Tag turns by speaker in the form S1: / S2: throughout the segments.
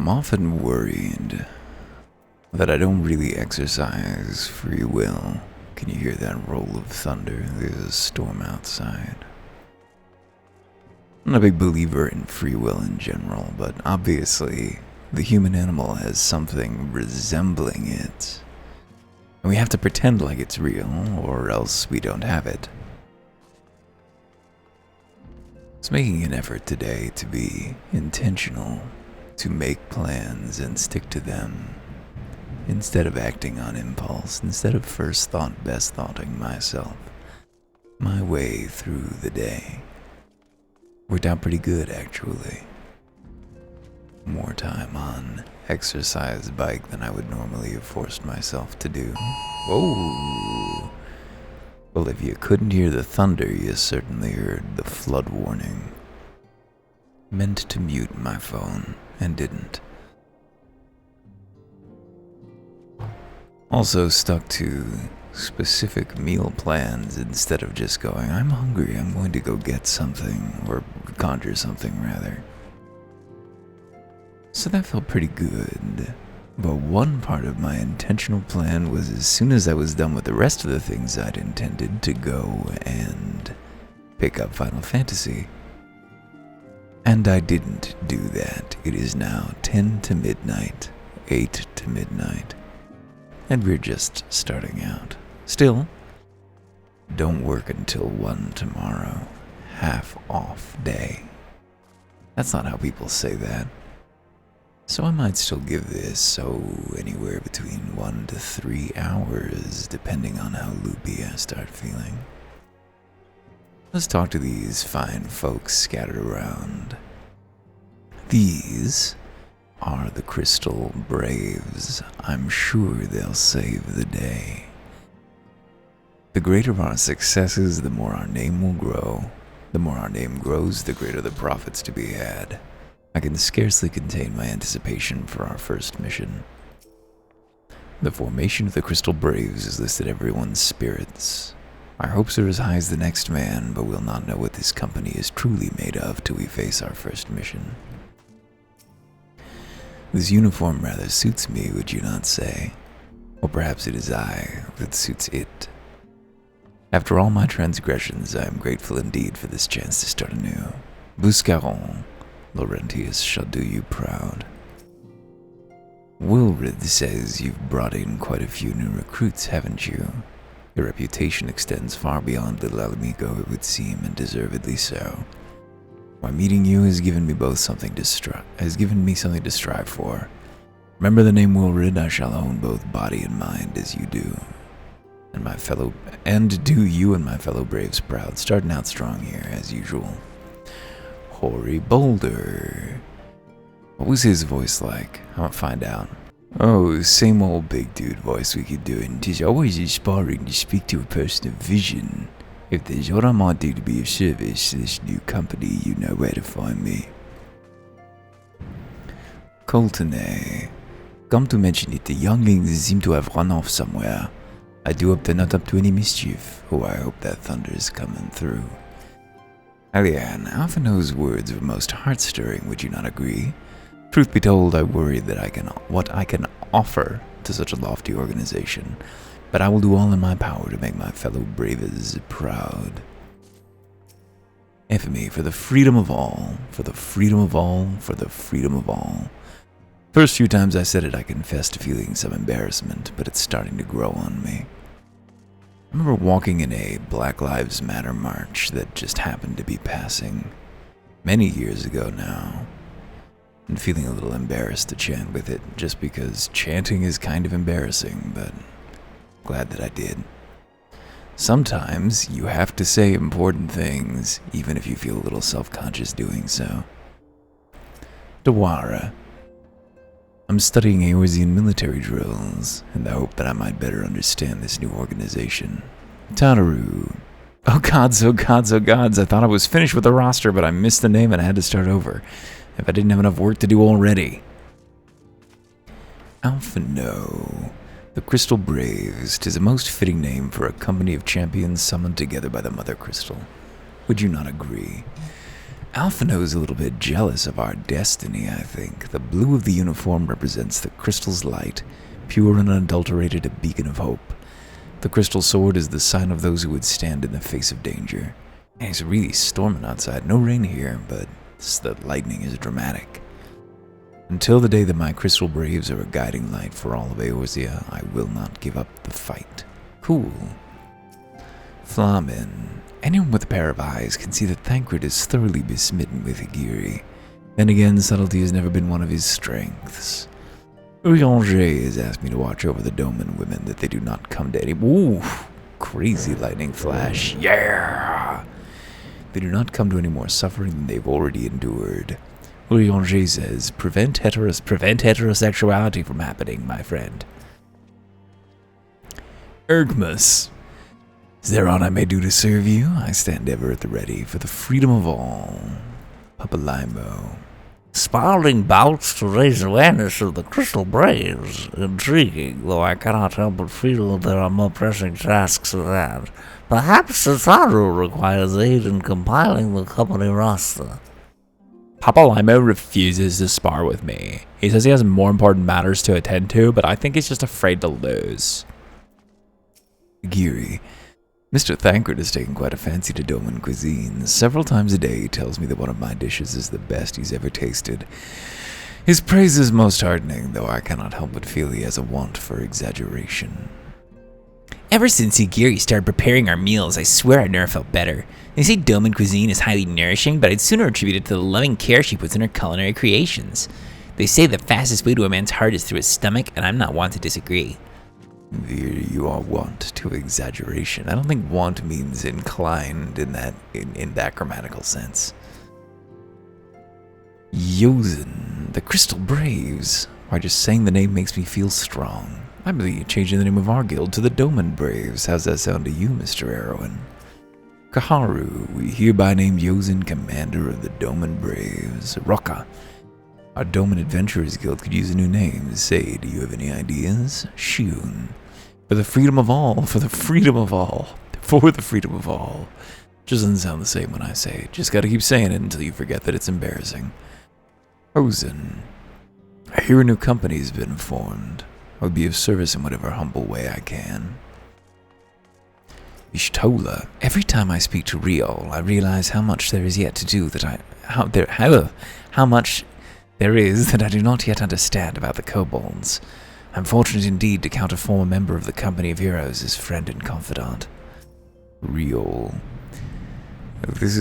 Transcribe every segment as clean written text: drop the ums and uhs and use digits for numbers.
S1: I'm often worried that I don't really exercise free will. Can you hear that roll of thunder? There's a storm outside. I'm not a big believer in free will in general, but obviously the human animal has something resembling it. And we have to pretend like it's real, or else we don't have it. I was making an effort today to be intentional, to make plans and stick to them, instead of acting on impulse, instead of first thought, best thoughting myself, my way through the day. Worked out pretty good, actually. More time on exercise bike than I would normally have forced myself to do. Whoa! Well, if you couldn't hear the thunder, you certainly heard the flood warning. Meant to mute my phone, and didn't. Also stuck to specific meal plans instead of just going, I'm hungry, I'm going to go get something, or conjure something rather. So that felt pretty good. But one part of my intentional plan was as soon as I was done with the rest of the things I'd intended to go and pick up Final Fantasy. And I didn't do that. It is now 10 to midnight, 8 to midnight, and we're just starting out. Still, don't work until 1 tomorrow. Half off day. That's not how people say that. So I might still give this, anywhere between 1 to 3 hours, depending on how loopy I start feeling. Let's talk to these fine folks scattered around. These are the Crystal Braves. I'm sure they'll save the day. The greater our successes, the more our name will grow. The more our name grows, the greater the profits to be had. I can scarcely contain my anticipation for our first mission. The formation of the Crystal Braves has listed everyone's spirits. Our hopes are as high as the next man, but we'll not know what this company is truly made of till we face our first mission. This uniform rather suits me, would you not say? Or perhaps it is I that suits it. After all my transgressions, I am grateful indeed for this chance to start anew. Buscaron, Laurentius shall do you proud. Wilrid says you've brought in quite a few new recruits, haven't you? Your reputation extends far beyond Little Amigo, it would seem, and deservedly so. My meeting you has given me something to strive for. Remember the name Wilrid, I shall own both body and mind as you do. And do you and my fellow braves proud, starting out strong here, as usual. Hoary Boulder. What was his voice like? I want to find out. Oh, same old big dude voice we keep doing. 'Tis always inspiring to speak to a person of vision. If there's what I might do to be of service to this new company, you know where to find me. Coltonay. Come to mention it, the younglings seem to have run off somewhere. I do hope they're not up to any mischief. Oh, I hope that thunder's coming through. Alian, Alphino's words were most heart-stirring, would you not agree? Truth be told, I worry that what I can offer to such a lofty organization, but I will do all in my power to make my fellow braves proud. Infamy for the freedom of all, for the freedom of all, for the freedom of all. First few times I said it, I confessed to feeling some embarrassment, but it's starting to grow on me. I remember walking in a Black Lives Matter march that just happened to be passing many years ago now, and feeling a little embarrassed to chant with it, just because chanting is kind of embarrassing, but glad that I did. Sometimes you have to say important things, even if you feel a little self-conscious doing so. Dawara. I'm studying Eorzean military drills, in the hope that I might better understand this new organization. Tataru. Oh gods, oh gods, oh gods, I thought I was finished with the roster, but I missed the name and I had to start over. If I didn't have enough work to do already. Alphino. The Crystal Braves. 'Tis a most fitting name for a company of champions summoned together by the Mother Crystal. Would you not agree? Alphino's a little bit jealous of our destiny, I think. The blue of the uniform represents the crystal's light, pure and unadulterated, a beacon of hope. The crystal sword is the sign of those who would stand in the face of danger. And it's really storming outside. No rain here, but the lightning is dramatic. Until the day that my crystal braves are a guiding light for all of Eorzea, I will not give up the fight. Cool. Flamen. Anyone with a pair of eyes can see that Thancred is thoroughly besmitten with Aygeri. Then again, subtlety has never been one of his strengths. Urianger has asked me to watch over the Doman women, that they do not come to any— Ooh! Crazy lightning flash. Yeah! They do not come to any more suffering than they've already endured. Urianger says, prevent heterosexuality from happening, my friend. Ergmus. Is there aught I may do to serve you? I stand ever at the ready for the freedom of all. Papalimo.
S2: Sparring bouts to raise awareness of the Crystal Braves. Intriguing, though I cannot help but feel there are more pressing tasks at hand. Perhaps Cesaro requires aid in compiling the company roster.
S3: Papalimo refuses to spar with me. He says he has more important matters to attend to, but I think he's just afraid to lose.
S1: Aygeri. Mr. Thancred has taken quite a fancy to Doman cuisine. Several times a day he tells me that one of my dishes is the best he's ever tasted. His praise is most heartening, though I cannot help but feel he has a want for exaggeration.
S4: Ever since Aygeri started preparing our meals, I swear I've never felt better. They say Doman cuisine is highly nourishing, but I'd sooner attribute it to the loving care she puts in her culinary creations. They say the fastest way to a man's heart is through his stomach, and I'm not one to disagree.
S1: Veer, you are wont to exaggeration. I don't think want means inclined in that grammatical sense. Yozen, the Crystal Braves. Why, just saying the name makes me feel strong. I believe you're changing the name of our guild to the Doman Braves. How's that sound to you, Mr. Erwin? Kaharu, we hereby name Yozen commander of the Doman Braves. Roka, our Doman Adventurers Guild could use a new name. Say, do you have any ideas? Shun. For the freedom of all, for the freedom of all, for the freedom of all. Just doesn't sound the same when I say it. Just gotta keep saying it until you forget that it's embarrassing. Hosen. I hear a new company's been formed. I would be of service in whatever humble way I can. Ishtola. Every time I speak to Riol, I realize how much there is yet to do how much there is that I do not yet understand about the kobolds. I'm fortunate indeed to count a former member of the Company of Heroes as friend and confidant. Riol. This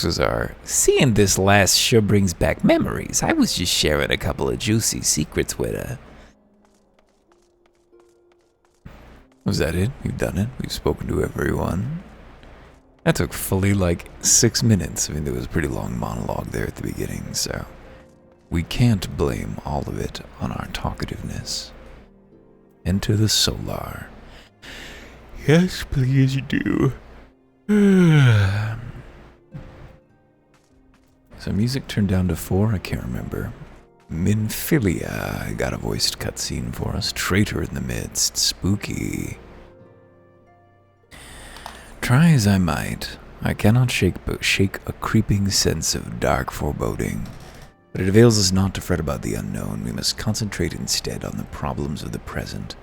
S1: was our—
S4: Seeing this last sure brings back memories. I was just sharing a couple of juicy secrets with her.
S1: Was that it? We've done it? We've spoken to everyone? That took fully like 6 minutes. I mean, there was a pretty long monologue there at the beginning, so we can't blame all of it on our talkativeness. Enter the Solar. Yes, please do. So music turned down to 4, I can't remember. Minfilia got a voiced cutscene for us. Traitor in the midst. Spooky. Try as I might, I cannot shake a creeping sense of dark foreboding. But it avails us not to fret about the unknown. We must concentrate instead on the problems of the present.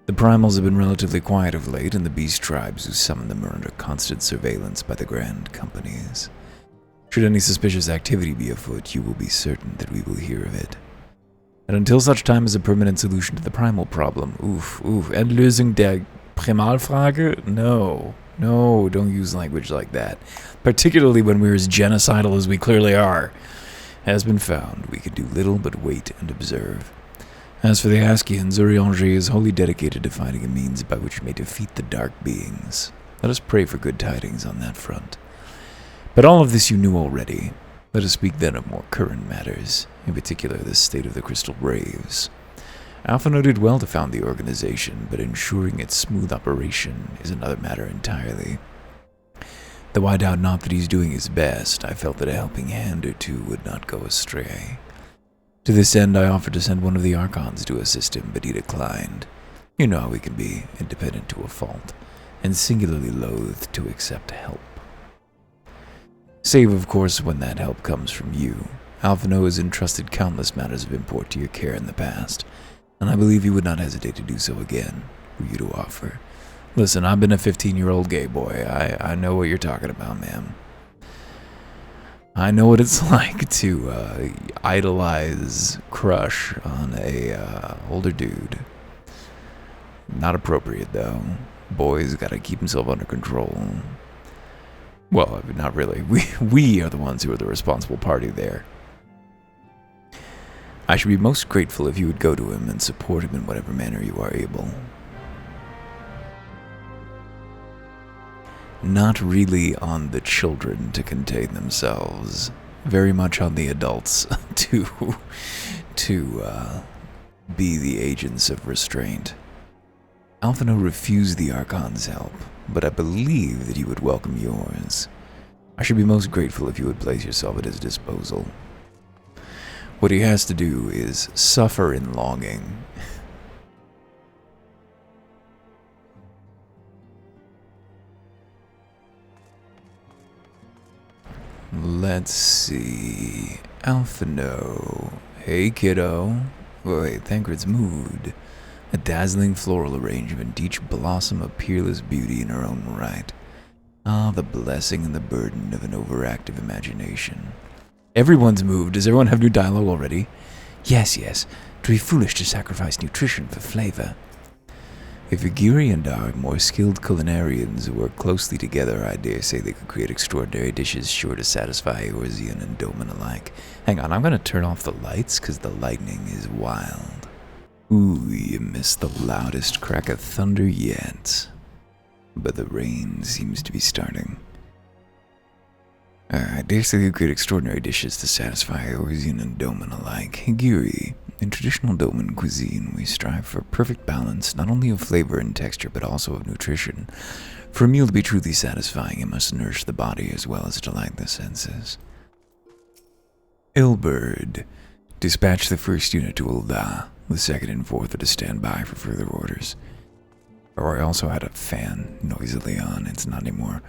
S1: The primals have been relatively quiet of late, and the beast tribes who summon them are under constant surveillance by the grand companies. Should any suspicious activity be afoot, you will be certain that we will hear of it. And until such time as a permanent solution to the primal problem— Endlösung der Primalfrage? No, don't use language like that. Particularly when we're as genocidal as we clearly are. Has been found, we can do little but wait and observe. As for the Askians, Urianger is wholly dedicated to finding a means by which we may defeat the dark beings. Let us pray for good tidings on that front. But all of this you knew already. Let us speak then of more current matters, in particular the state of the Crystal Braves. Alphino did well to found the organization, but ensuring its smooth operation is another matter entirely. Though I doubt not that he's doing his best, I felt that a helping hand or two would not go astray. To this end, I offered to send one of the Archons to assist him, but he declined. You know how we can be, independent to a fault, and singularly loath to accept help. Save, of course, when that help comes from you. Alphino has entrusted countless matters of import to your care in the past, and I believe he would not hesitate to do so again, were you to offer. Listen, I've been a 15-year-old gay boy. I know what you're talking about, ma'am. I know what it's like to idolize, crush on a older dude. Not appropriate, though. Boy's gotta keep himself under control. Well, not really. We are the ones who are the responsible party there. I should be most grateful if you would go to him and support him in whatever manner you are able. Not really on the children to contain themselves. Very much on the adults to be the agents of restraint. Alphino refused the Archon's help, but I believe that he would welcome yours. I should be most grateful if you would place yourself at his disposal. What he has to do is suffer in longing. Let's see. Alphino. Hey, kiddo. Wait, Thancred's mood. A dazzling floral arrangement, each blossom a peerless beauty in her own right. Ah, the blessing and the burden of an overactive imagination. Everyone's moved. Does everyone have new dialogue already? Yes. It would be foolish to sacrifice nutrition for flavor. If Agiri and I are more skilled culinarians who work closely together, I dare say they could create extraordinary dishes sure to satisfy Eorzean and Doman alike. Hang on, I'm going to turn off the lights because the lightning is wild. Ooh, you missed the loudest crack of thunder yet. But the rain seems to be starting. I dare say they create extraordinary dishes to satisfy Eorzean and Doman alike. Agiri. In traditional Doman cuisine, we strive for perfect balance, not only of flavor and texture, but also of nutrition. For a meal to be truly satisfying, it must nourish the body as well as delight the senses. Ilbird, dispatch the first unit to Ulda. The second and fourth are to stand by for further orders. Or I also had a fan noisily on. It's not anymore.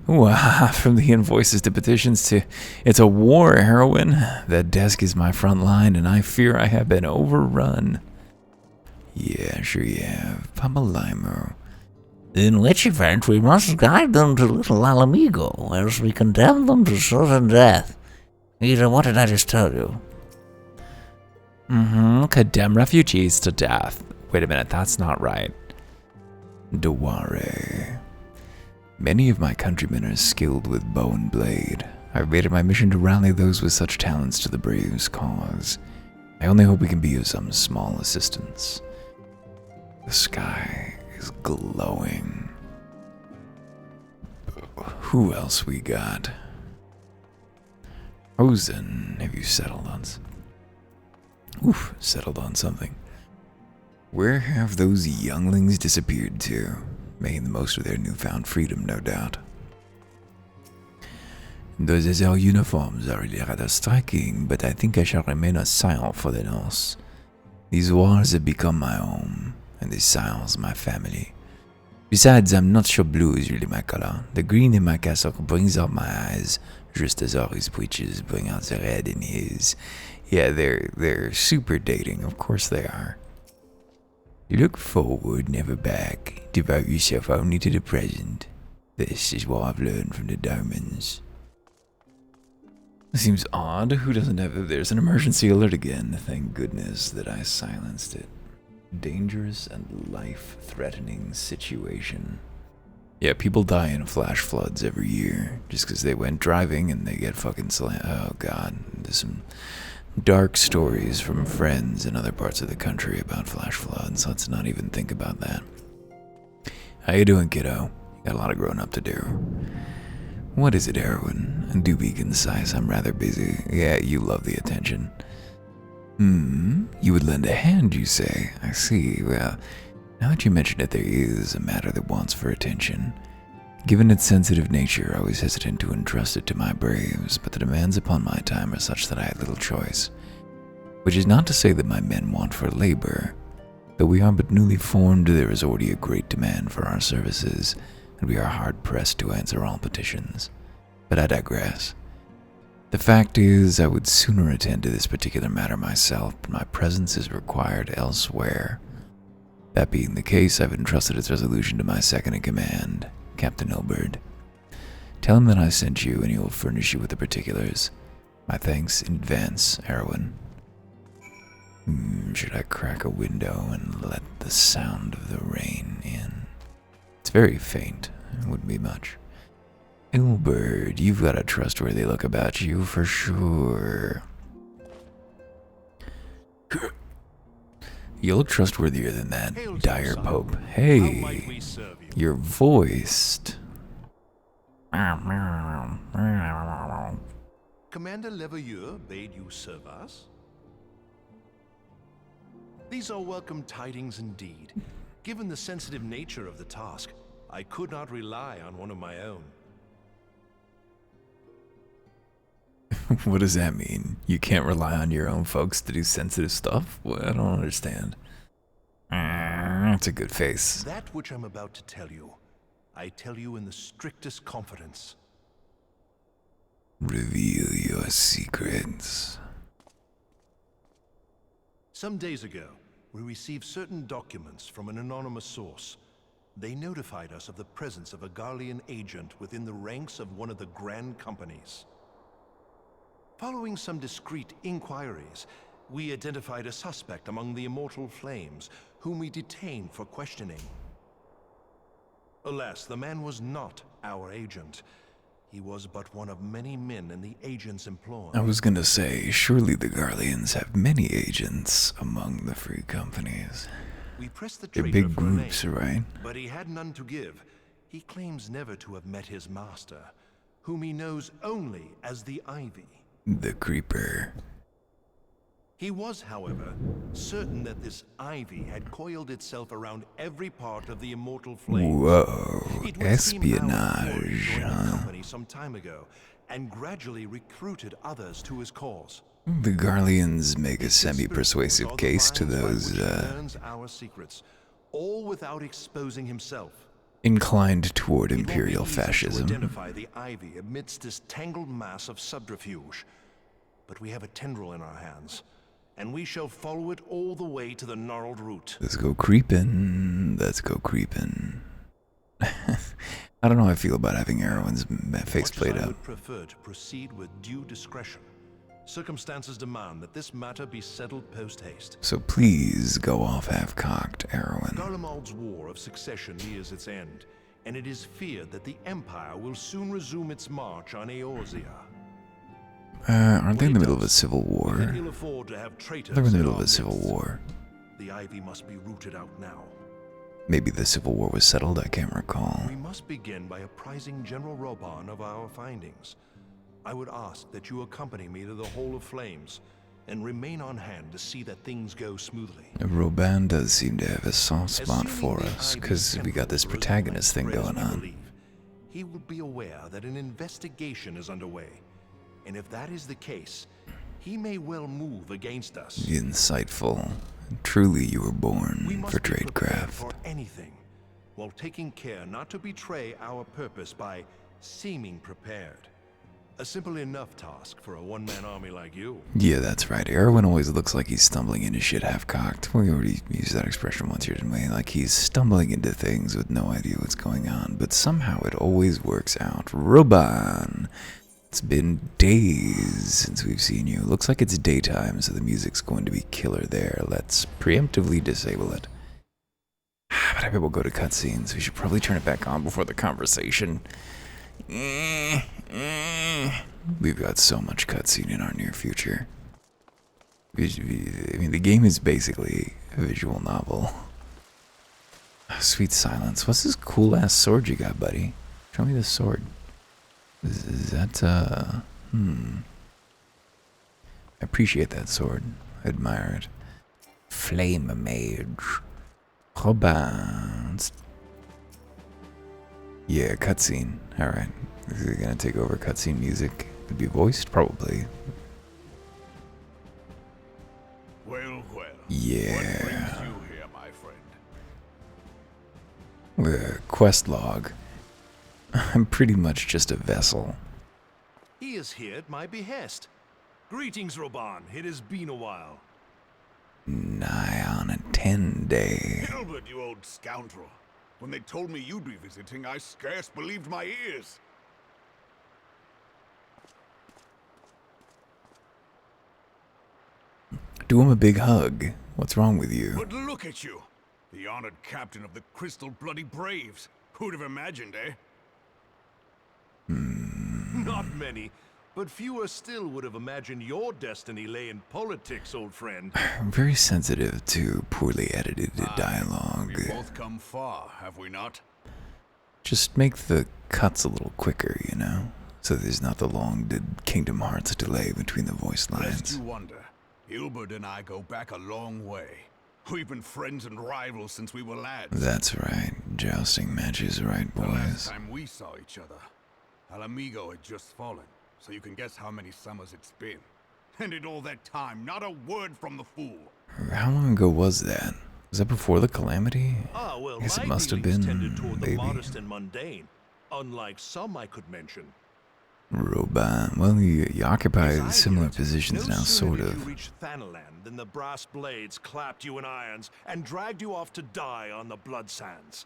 S1: Wow, from the invoices to petitions to it's a war, heroine. That desk is my front line, and I fear I have been overrun. Yeah, sure you have. Papa Limo.
S2: In which event we must guide them to Little Alamigo, else we condemn them to certain death. Ida, what did I just tell you?
S3: Condemn refugees to death. Wait a minute, that's not right.
S1: Deware. Many of my countrymen are skilled with bow and blade. I've made it my mission to rally those with such talents to the Braves' cause. I only hope we can be of some small assistance. The sky is glowing. Who else we got? Ozen, have you settled on settled on something? Where have those younglings disappeared to? Making the most of their newfound freedom, no doubt. Those Azure uniforms are really rather striking, but I think I shall remain a Scion for the nonce. These walls have become my home, and these Scions my family. Besides, I'm not sure blue is really my color. The green in my cassock brings out my eyes, just as Ari's breeches bring out the red in his. Yeah, they're super dating, of course they are. Look forward, never back. Devote yourself only to the present. This is what I've learned from the Domans. Seems odd. Who doesn't have... There's an emergency alert again. Thank goodness that I silenced it. Dangerous and life-threatening situation. Yeah, people die in flash floods every year just because they went driving and they get fucking slammed. Oh god, there's some dark stories from friends in other parts of the country about flash floods. Let's not even think about that. How you doing, kiddo? Got a lot of growing up to do. What is it, Erwin? Do be concise, I'm rather busy. Yeah, you love the attention. You would lend a hand, you say? I see. Well, now that you mention it, there is a matter that wants for attention. Given its sensitive nature, I was hesitant to entrust it to my braves, but the demands upon my time are such that I had little choice. Which is not to say that my men want for labor. Though we are but newly formed, there is already a great demand for our services, and we are hard-pressed to answer all petitions. But I digress. The fact is, I would sooner attend to this particular matter myself, but my presence is required elsewhere. That being the case, I've entrusted its resolution to my second-in-command, Captain Ilbert. Tell him that I sent you, and he will furnish you with the particulars. My thanks in advance, Erwin. Should I crack a window and let the sound of the rain in? It's very faint. It wouldn't be much. Ilbert, you've got a trustworthy look about you for sure. You look trustworthier than that, dire Pope. Hey, you're voiced.
S5: Commander Leveilleur bade you serve us? These are welcome tidings indeed. Given the sensitive nature of the task, I could not rely on one of my own.
S1: What does that mean? You can't rely on your own folks to do sensitive stuff? Well, I don't understand. That's a good face.
S5: That which I'm about to tell you, I tell you in the strictest confidence.
S1: Reveal your secrets.
S5: Some days ago, we received certain documents from an anonymous source. They notified us of the presence of a Garlean agent within the ranks of one of the Grand Companies. Following some discreet inquiries, we identified a suspect among the Immortal Flames, whom we detained for questioning. Alas, the man was not our agent. He was but one of many men in the agent's employ.
S1: I was gonna say, surely the Garleans have many agents among the free companies.
S5: We pressed the
S1: They're
S5: traitor
S1: big
S5: for a
S1: groups,
S5: name,
S1: right?
S5: but he had none to give. He claims never to have met his master, whom he knows only as the Ivy.
S1: The Creeper.
S5: He was, however, certain that this ivy had coiled itself around every part of the Immortal Flames.
S1: Whoa,
S5: It would seem our employee
S1: espionage,
S5: joined the
S1: huh?
S5: company some time ago, and gradually recruited others to his cause.
S1: The Garleans make a
S5: His conspiracy
S1: semi-persuasive
S5: was all
S1: case to
S5: the lines by
S1: those,
S5: which he learns our secrets, all without exposing himself.
S1: inclined toward
S5: It won't be
S1: imperial
S5: easy to
S1: fascism.
S5: identify the ivy amidst this tangled mass of subterfuge, but we have a tendril in our hands, and we shall follow it all the way to the gnarled root.
S1: Let's go creepin'. Let's go creepin'. I don't know how I feel about having Erwin's face played
S5: I
S1: out.
S5: would prefer to proceed with due discretion. Circumstances demand that this matter be settled post-haste.
S1: So please go off half-cocked, Erwin.
S5: Garlemald's war of succession nears its end, and it is feared that the Empire will soon resume its march on Eorzea.
S1: Aren't they in the middle of a civil
S5: We
S1: war?
S5: can ill afford to have traitors
S1: They're in the
S5: in
S1: middle
S5: our
S1: of a civil
S5: midst.
S1: war.
S5: The ivy must be rooted out now.
S1: Maybe the civil war was settled, I can't recall.
S5: We must begin by apprising General Roban of our findings. I would ask that you accompany me to the Hall of Flames and remain on hand to see that things go smoothly.
S1: Roban does seem to have a soft spot
S5: Assuming
S1: for
S5: the
S1: us,
S5: Ivy's
S1: because we got this
S5: tendrils
S1: protagonist thing
S5: spread as
S1: going
S5: we
S1: on.
S5: believe, he will be aware that an investigation is underway, and if that is the case, he may well move against us.
S1: Insightful. Truly you were
S5: We
S1: born
S5: must
S1: for
S5: be prepared
S1: tradecraft.
S5: for anything, while taking care not to betray our purpose by seeming prepared. A simple enough task for a one-man army like you.
S1: Yeah, that's right. Erwin always looks like he's stumbling into shit half-cocked. We already used that expression once here, didn't we? Like he's stumbling into things with no idea what's going on, but somehow it always works out. Roban! It's been days since we've seen you. Looks like it's daytime, so the music's going to be killer there. Let's preemptively disable it. But I bet we'll go to cutscenes. We should probably turn it back on before the conversation. We've got so much cutscene in our near future. I mean, the game is basically a visual novel. Sweet silence. What's this cool-ass sword you got, buddy? Show me this sword. Is that, I appreciate that sword. I admire it. Flame mage. Robin. Yeah, cutscene. Alright. Is it gonna take over cutscene music? Could be voiced? Probably.
S5: Well, well.
S1: Yeah.
S5: What brings you here, my friend?
S1: Quest log. I'm pretty much just a vessel.
S5: He is here at my behest. Greetings, Roban. It has been a while.
S1: Nigh on a 10-day.
S6: Gilbert, you old scoundrel. When they told me you'd be visiting, I scarce believed my ears.
S1: Do him a big hug. What's wrong with you?
S6: But look at you. The honored captain of the Crystal Bloody Braves. Who'd have imagined, eh?
S5: Not many, but fewer still would have imagined your destiny lay in politics, old friend.
S1: I'm very sensitive to poorly edited dialogue.
S6: We've both come far, have we not?
S1: Just make the cuts a little quicker, you know? So there's not the long Kingdom Hearts delay between the voice
S6: Lest
S1: lines.
S6: you wonder, Gilbert and I go back a long way. We've been friends and rivals since we were lads.
S1: That's right. Jousting matches, right,
S6: The last
S1: boys?
S6: time we saw each other, Alamigo had just fallen, so you can guess how many summers it's been. And in all that time, not a word from the fool.
S1: How long ago was that? Was that before the calamity?
S5: Ah, well,
S1: I guess
S5: my
S1: it must have
S5: dealings
S1: been,
S5: tended toward the
S1: maybe.
S5: modest and mundane, unlike some I could mention.
S1: Roban. Well, you occupy
S5: As I
S1: similar
S5: hear it,
S1: positions
S5: no
S1: now,
S5: sooner
S1: sort
S5: did
S1: of.
S5: you reach Thanalan than the brass blades clapped you in irons and dragged you off to die on the blood sands.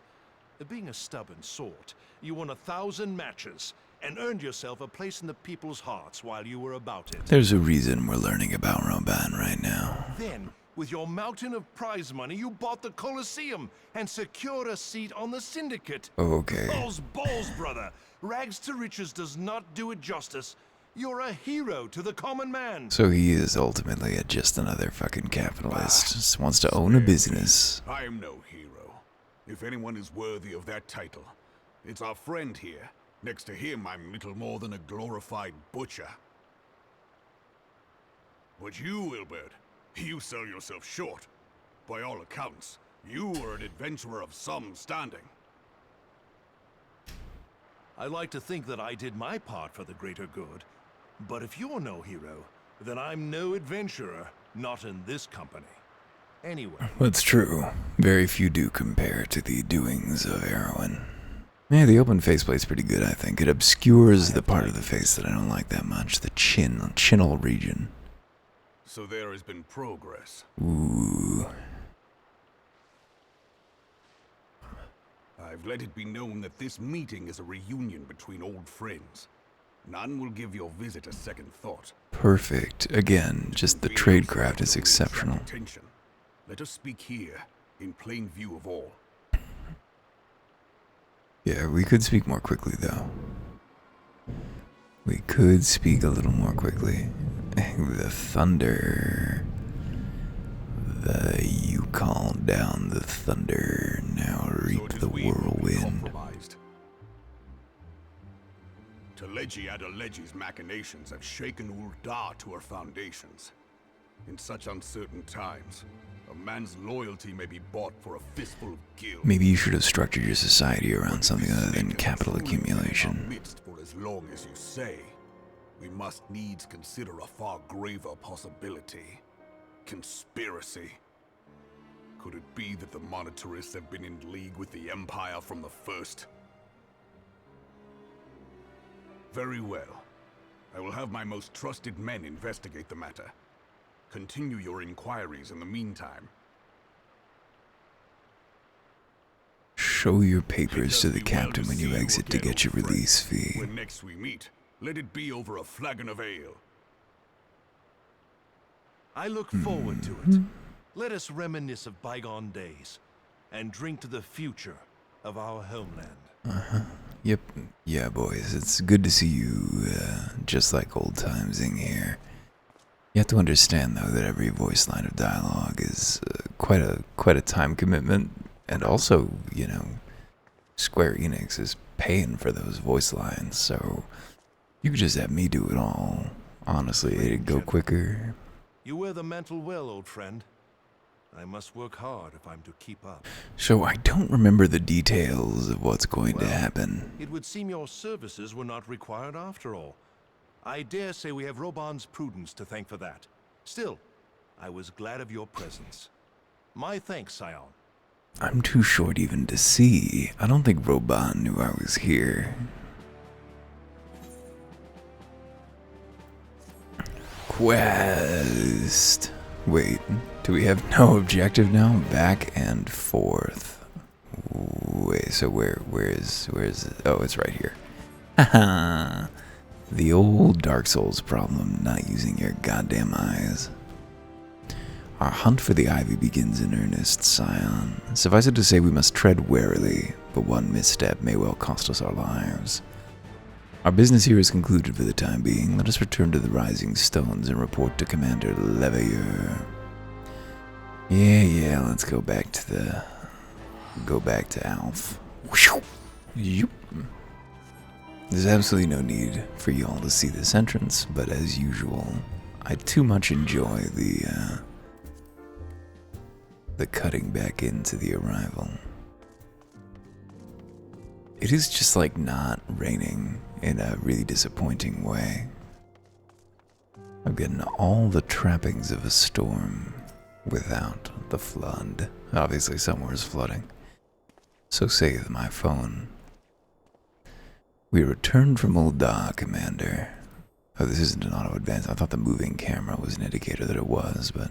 S5: Being a stubborn sort, you won 1,000 matches and earned yourself a place in the people's hearts while you were about it.
S1: There's a reason we're learning about Roban right now.
S5: Then, with your mountain of prize money, you bought the Colosseum and secured a seat on the Syndicate.
S1: Okay.
S5: Balls, brother. Rags to riches does not do it justice. You're a hero to the common man.
S1: So he is ultimately just another fucking capitalist. Just wants to own a business.
S6: I am no hero. If anyone is worthy of that title, it's our friend here. Next to him, I'm little more than a glorified butcher. But you, Wilbert, you sell yourself short. By all accounts, you are an adventurer of some standing.
S5: I like to think that I did my part for the greater good. But if you're no hero, then I'm no adventurer, not in this company. Anyway,
S1: That's true. Very few do compare to the doings of Erwin. Yeah, the open faceplate's pretty good, I think. It obscures the part of the face that I don't like that much, the chinal region.
S6: So there has been progress.
S1: Ooh.
S6: I've let it be known that this meeting is a reunion between old friends. None will give your visit a second thought.
S1: Perfect. Again, just the tradecraft is exceptional.
S6: Attention. Let us speak here, in plain view of all.
S1: Yeah, we could speak more quickly, though. We could speak a little more quickly. The thunder. You calm down the thunder, now reap
S6: So it is
S1: the
S6: we who will be
S1: whirlwind.
S6: compromised. Teleji Adeleji's machinations have shaken Ul'dah to her foundations. In such uncertain times, a man's loyalty may be bought for a fistful of gil.
S1: Maybe you should have structured your society around something other than
S6: If we
S1: capital
S6: truly be in our
S1: accumulation.
S6: midst for as long as you say, we must needs consider a far graver possibility. Conspiracy. Could it be that the monetarists have been in league with the Empire from the first? Very well. I will have my most trusted men investigate the matter. Continue your inquiries in the meantime.
S1: Show your
S6: It
S1: papers
S6: does
S1: to the
S6: me well
S1: captain when you
S6: see
S1: exit to
S6: again,
S1: get your
S6: old friend.
S1: release fee.
S6: When next we meet, let it be over a flagon of ale.
S5: I look forward to it. Let us reminisce of bygone days and drink to the future of our homeland.
S1: Yep. Yeah, boys, it's good to see you, just like old times in here. You have to understand, though, that every voice line of dialogue is quite a time commitment, and also, you know, Square Enix is paying for those voice lines, so you could just have me do it all. Honestly, it'd go quicker.
S5: You wear the mantle well, old friend. I must work hard if I'm to keep up.
S1: So I don't remember the details of what's going to
S5: Well,
S1: happen.
S5: It would seem your services were not required after all. I dare say we have Roban's prudence to thank for that. Still, I was glad of your presence. My thanks, Scion.
S1: I'm too short even to see. I don't think Roban knew I was here. Quest. Wait, do we have no objective now? Back and forth. Wait, so where is it? Oh, it's right here. Haha. The old Dark Souls problem, not using your goddamn eyes. Our hunt for the ivy begins in earnest, Scion. Suffice it to say we must tread warily, but one misstep may well cost us our lives. Our business here is concluded for the time being. Let us return to the Rising Stones and report to Commander Leveilleur. Yeah, let's go back to Alf. Yoop. There's absolutely no need for y'all to see this entrance, but as usual, I too much enjoy the cutting back into the arrival. It is just like not raining in a really disappointing way. I've gotten all the trappings of a storm without the flood. Obviously somewhere is flooding. So saith my phone. We returned from Ul'dah, Commander. Oh, this isn't an auto advance. I thought the moving camera was an indicator that it was, but...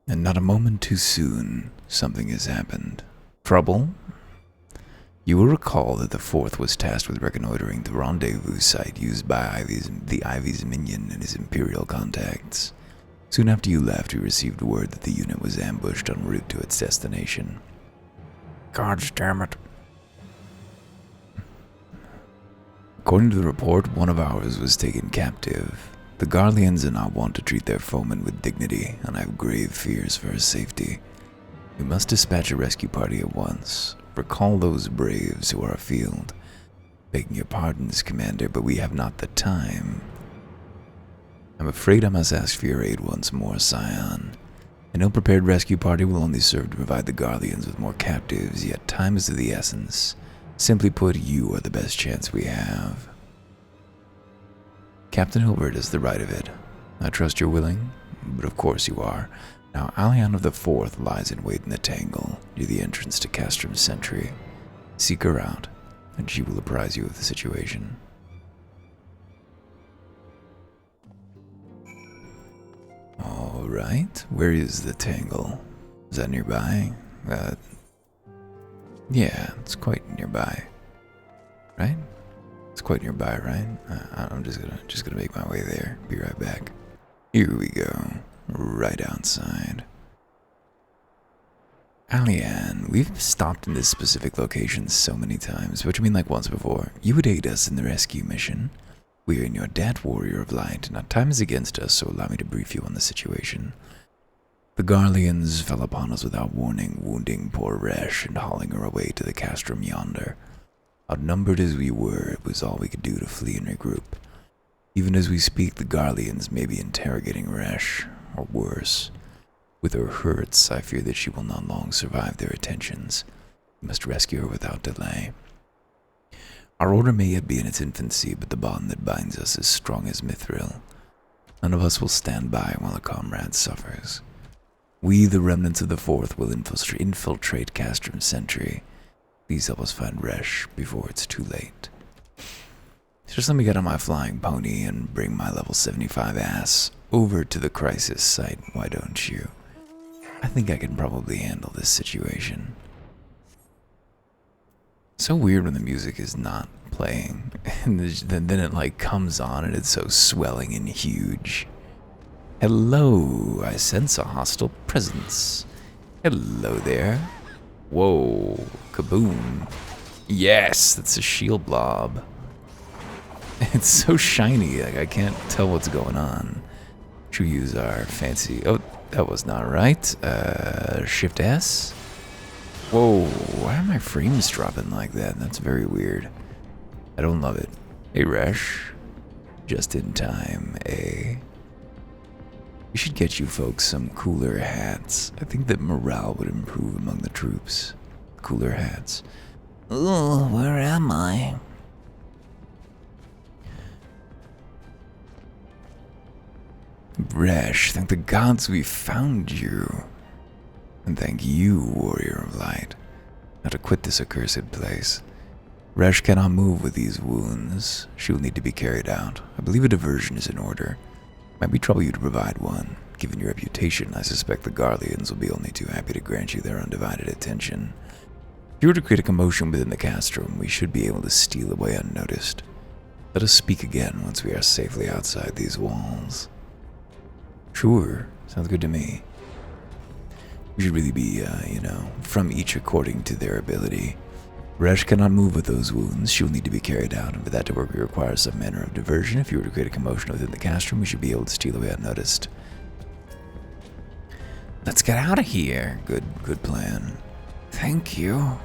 S1: And not a moment too soon, something has happened. Trouble? You will recall that the Fourth was tasked with reconnoitering the rendezvous site used by the Ivy's minion and his Imperial contacts. Soon after you left, we received word that the unit was ambushed en route to its destination.
S2: God damn it.
S1: According to the report, one of ours was taken captive. The Garleans are not wont to treat their foemen with dignity, and I have grave fears for his safety. We must dispatch a rescue party at once. Recall those braves who are afield. Begging your pardons, Commander, but we have not the time. I'm afraid I must ask for your aid once more, Scion. An ill-prepared rescue party will only serve to provide the Garleans with more captives, yet time is of the essence. Simply put, you are the best chance we have. Captain Hilbert has the right of it. I trust you're willing, but of course you are. Now, Alian of the Fourth lies in wait in the Tangle, near the entrance to Castrum's Sentry. Seek her out, and she will apprise you of the situation. Alright, where is the Tangle? Is that nearby? Yeah, it's quite nearby. Right? It's quite nearby, right? I'm just gonna make my way there. Be right back. Here we go. Right outside. Alian, we've stopped in this specific location so many times, which I mean like once before. You would aid us in the rescue mission. We are in your debt, Warrior of Light. Now time is against us, so allow me to brief you on the situation. The Garleans fell upon us without warning, wounding poor Resh and hauling her away to the castrum yonder. Outnumbered as we were, it was all we could do to flee and regroup. Even as we speak, the Garleans may be interrogating Resh, or worse. With her hurts, I fear that she will not long survive their attentions. We must rescue her without delay. Our order may yet be in its infancy, but the bond that binds us is strong as mithril. None of us will stand by while a comrade suffers. We, the remnants of the Fourth, will infiltrate Castrum's Sentry. Please help us find Resh before it's too late. Just let me get on my flying pony and bring my level 75 ass over to the crisis site, why don't you? I think I can probably handle this situation. So weird when the music is not playing, and then it like comes on and it's so swelling and huge. Hello, I sense a hostile presence. Hello there. Whoa, kaboom. Yes, that's a shield blob. It's so shiny, like I can't tell what's going on. Should we use our fancy, oh, that was not right. Shift S? Whoa, why are my frames dropping like that? That's very weird. I don't love it. Hey, Resh. Just in time, eh? We should get you folks some cooler hats. I think that morale would improve among the troops. Cooler hats.
S2: Ooh, where am I?
S1: Resh, thank the gods we found you. And thank you, Warrior of Light. Now to quit this accursed place. Resh cannot move with these wounds. She will need to be carried out. I believe a diversion is in order. Might be trouble you to provide one. Given your reputation, I suspect the Garleans will be only too happy to grant you their undivided attention. If you were to create a commotion within the castrum, we should be able to steal away unnoticed. Let us speak again once we are safely outside these walls. Sure, sounds good to me. We should really be, from each according to their ability. Resh cannot move with those wounds. She will need to be carried out, and for that to work, we require some manner of diversion. If you were to create a commotion within the castrum, we should be able to steal away unnoticed. Let's get out of here. Good plan. Thank you.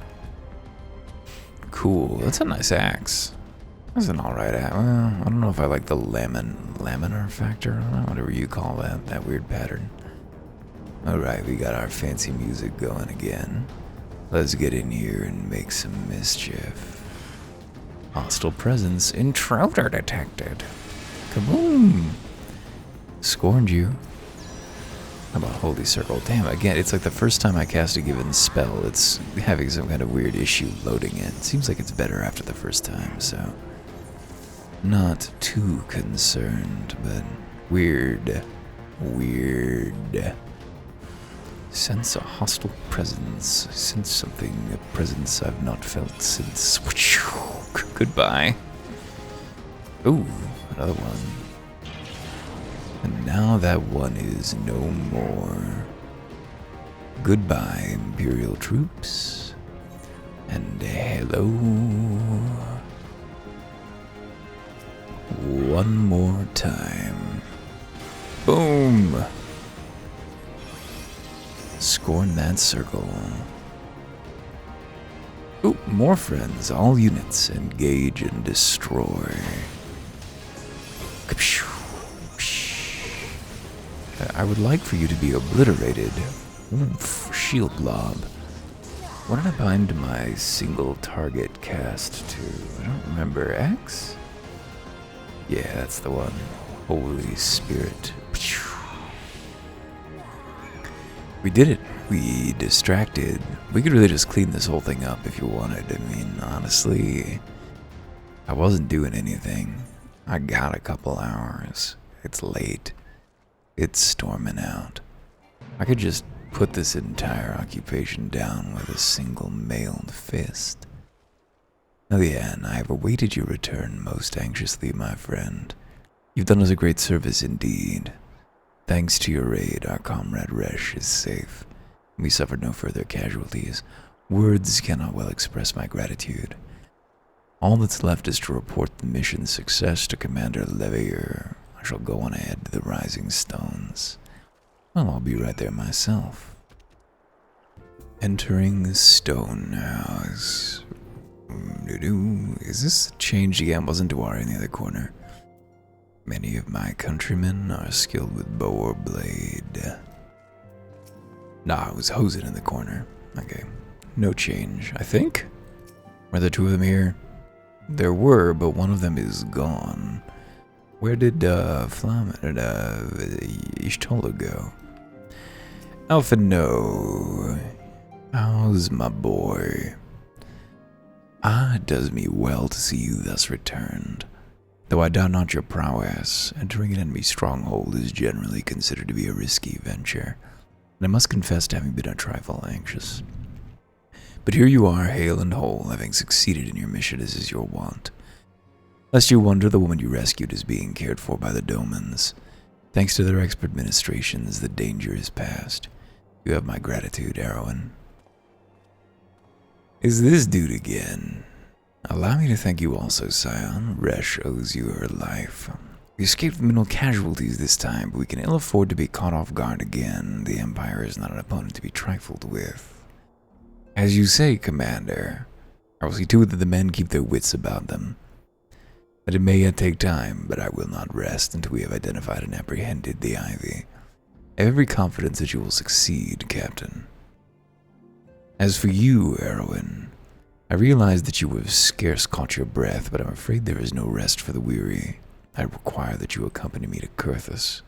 S1: Cool. That's a nice axe. That's an alright axe. Well, I don't know if I like the laminar factor. I don't know, whatever you call that weird pattern. Alright, we got our fancy music going again. Let's get in here and make some mischief. Hostile presence. Intruder detected. Kaboom! Scorned you. How about Holy Circle? Damn, again, it's like the first time I cast a given spell, it's having some kind of weird issue loading it. Seems like it's better after the first time, so... Not too concerned, but weird. Sense a hostile presence. Sense something, a presence I've not felt since... Goodbye. Ooh, another one. And now that one is no more. Goodbye, Imperial troops. And hello. One more time. Boom! Scorn that circle. Ooh, more friends. All units engage and destroy. I would like for you to be obliterated. Oomph, shield blob. What did I bind my single target cast to? I don't remember. X? Yeah, that's the one. Holy Spirit. We did it. We distracted. We could really just clean this whole thing up if you wanted. I mean, honestly, I wasn't doing anything. I got a couple hours. It's late. It's storming out. I could just put this entire occupation down with a single mailed fist. Elian, I have awaited your return most anxiously, my friend. You've done us a great service indeed. Thanks to your aid, our comrade Resh is safe. We suffered no further casualties. Words cannot well express my gratitude. All that's left is to report the mission's success to Commander Levier. I shall go on ahead to the Rising Stones. Well, I'll be right there myself. Entering Stonehouse. Is this changed again? Wasn't Dwar in the other corner? Many of my countrymen are skilled with bow or blade. Nah, it was Hosen in the corner. Okay, no change, I think? Were there two of them here? There were, but one of them is gone. Where did Ishtola go? Alpha, no. How's my boy? It does me well to see you thus returned. Though I doubt not your prowess, entering an enemy stronghold is generally considered to be a risky venture, and I must confess to having been a trifle anxious. But here you are, hale and whole, having succeeded in your mission as is your wont. Lest you wonder, the woman you rescued is being cared for by the Domans. Thanks to their expert ministrations, the danger is past. You have my gratitude, Erwin. Is this dude again? Allow me to thank you also, Scion. Resh owes you her life. We escaped with minimal casualties this time, but we can ill afford to be caught off guard again. The Empire is not an opponent to be trifled with. As you say, Commander, I will see to it that the men keep their wits about them. That it may yet take time, but I will not rest until we have identified and apprehended the Ivy. I have every confidence that you will succeed, Captain. As for you, Erwin, I realize that you have scarce caught your breath, but I'm afraid there is no rest for the weary. I require that you accompany me to Kurthus.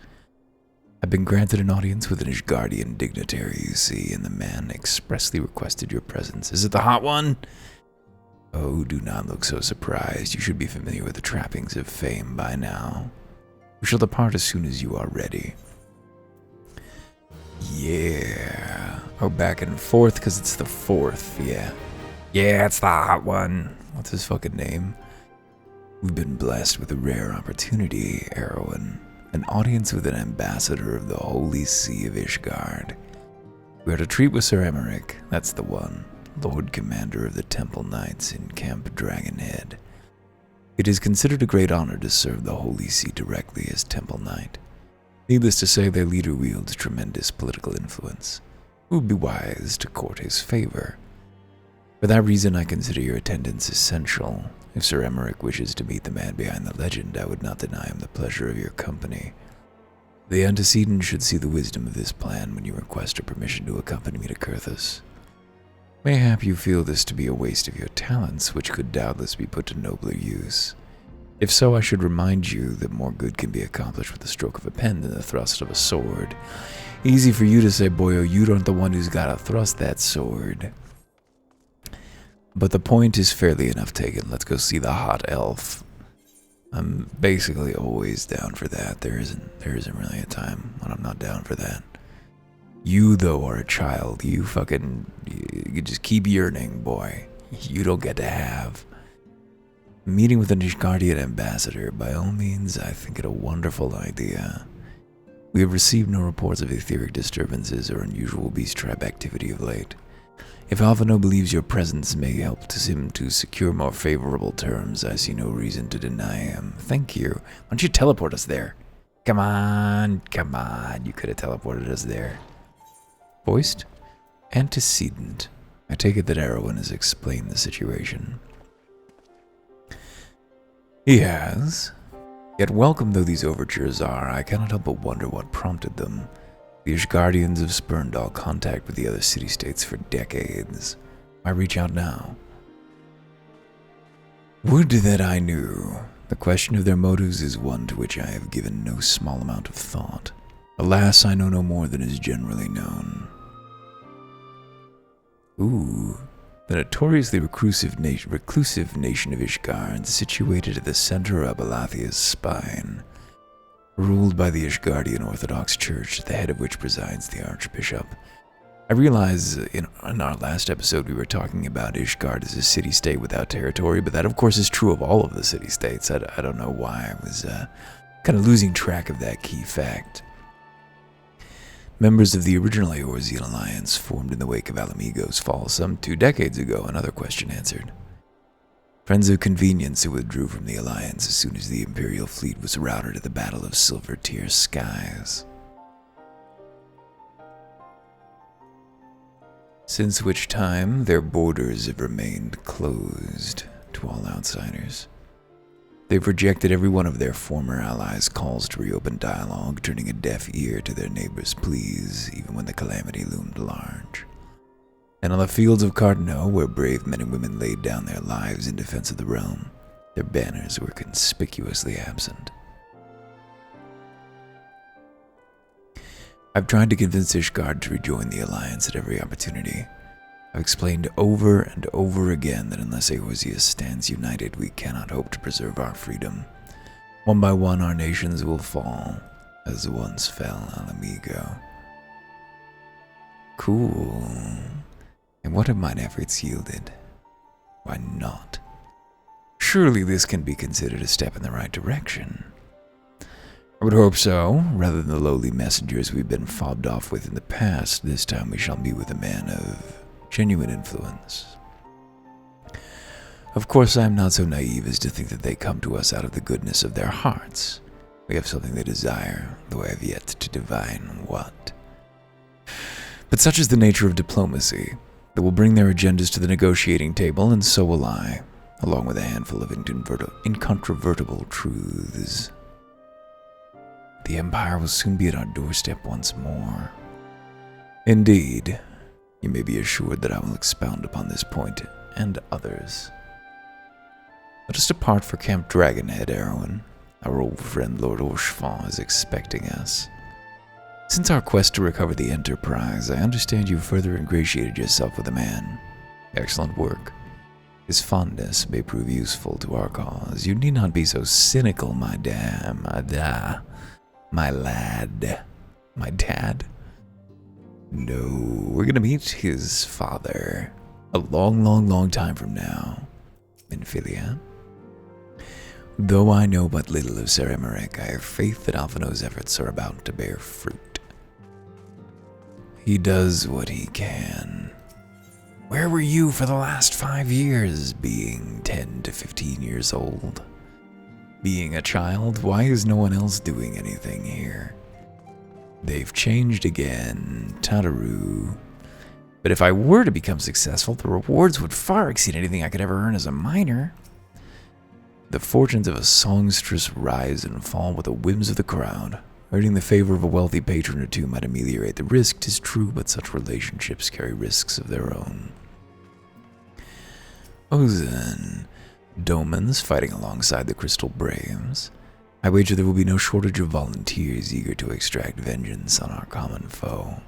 S1: I've been granted an audience with an Ishgardian dignitary, you see, and the man expressly requested your presence. Is it the hot one? Oh, do not look so surprised. You should be familiar with the trappings of fame by now. We shall depart as soon as you are ready. Yeah. Oh, back and forth because it's the 4th, yeah.
S3: Yeah, it's the hot one.
S1: What's his fucking name? We've been blessed with a rare opportunity, Erwin. An audience with an ambassador of the Holy See of Ishgard. We are to treat with Sir Aymeric, that's the one, Lord Commander of the Temple Knights in Camp Dragonhead. It is considered a great honor to serve the Holy See directly as Temple Knight. Needless to say, their leader wields tremendous political influence. It would be wise to court his favor. For that reason, I consider your attendance essential. If Sir Aymeric wishes to meet the man behind the legend, I would not deny him the pleasure of your company. The antecedent should see the wisdom of this plan when you request her permission to accompany me to Kurthus. Mayhap you feel this to be a waste of your talents, which could doubtless be put to nobler use. If so, I should remind you that more good can be accomplished with the stroke of a pen than the thrust of a sword. Easy for you to say, boyo, you aren't the one who's gotta thrust that sword. But the point is fairly enough taken. Let's go see the hot elf. I'm basically always down for that. There isn't really a time when I'm not down for that. You, though, are a child. You just keep yearning, boy. You don't get to have. Meeting with an Ishgardian ambassador, by all means, I think it a wonderful idea. We have received no reports of etheric disturbances or unusual beast tribe activity of late. If Alphino believes your presence may help him to secure more favorable terms, I see no reason to deny him. Thank you. Why don't you teleport us there? Come on. You could have teleported us there. Voiced? Antecedent. I take it that Erwin has explained the situation. He has. Yet welcome though these overtures are, I cannot help but wonder what prompted them. The Ishgardians have spurned all contact with the other city-states for decades. Why reach out now? Would that I knew. The question of their motives is one to which I have given no small amount of thought. Alas, I know no more than is generally known. Ooh. The notoriously reclusive nation of Ishgard, situated at the center of Abalathia's spine. Ruled by the Ishgardian Orthodox Church, at the head of which presides the Archbishop. I realize in our last episode we were talking about Ishgard as a city-state without territory, but that of course is true of all of the city-states. I don't know why I was kind of losing track of that key fact. Members of the original Eorzean Alliance formed in the wake of Alamigo's fall some 2 decades ago, another question answered. Friends of convenience who withdrew from the Alliance as soon as the Imperial fleet was routed at the Battle of Silver Tear Skies. Since which time, their borders have remained closed to all outsiders. They've rejected every one of their former allies' calls to reopen dialogue, turning a deaf ear to their neighbors' pleas, even when the calamity loomed large. And on the fields of Cardno, where brave men and women laid down their lives in defense of the realm, their banners were conspicuously absent. I've tried to convince Ishgard to rejoin the Alliance at every opportunity. I've explained over and over again that unless Eorzea stands united, we cannot hope to preserve our freedom. One by one, our nations will fall, as once fell Alamigo. Cool. And what have mine efforts yielded? Why not? Surely this can be considered a step in the right direction. I would hope so. Rather than the lowly messengers we've been fobbed off with in the past, this time we shall meet with a man of genuine influence. Of course, I am not so naive as to think that they come to us out of the goodness of their hearts. We have something they desire, though I have yet to divine what. But such is the nature of diplomacy. They will bring their agendas to the negotiating table, and so will I, along with a handful of incontrovertible truths. The Empire will soon be at our doorstep once more. Indeed, you may be assured that I will expound upon this point and others. Let us depart for Camp Dragonhead, Erwin. Our old friend Lord Orshvan is expecting us. Since our quest to recover the Enterprise, I understand you further ingratiated yourself with a man. Excellent work. His fondness may prove useful to our cause. You need not be so cynical, my lad. My dad? No, we're gonna meet his father a long time from now in Philia. Though I know but little of Sir Aymeric, I have faith that Alphino's efforts are about to bear fruit. He does what he can. Where were you for the last 5 years, being 10 to 15 years old? Being a child, why is no one else doing anything here? They've changed again, Tataru. But if I were to become successful, the rewards would far exceed anything I could ever earn as a miner. The fortunes of a songstress rise and fall with the whims of the crowd. Earning the favor of a wealthy patron or two might ameliorate the risk, 'tis true, but such relationships carry risks of their own. Ozen, Domans fighting alongside the Crystal Braves. I wager there will be no shortage of volunteers eager to extract vengeance on our common foe.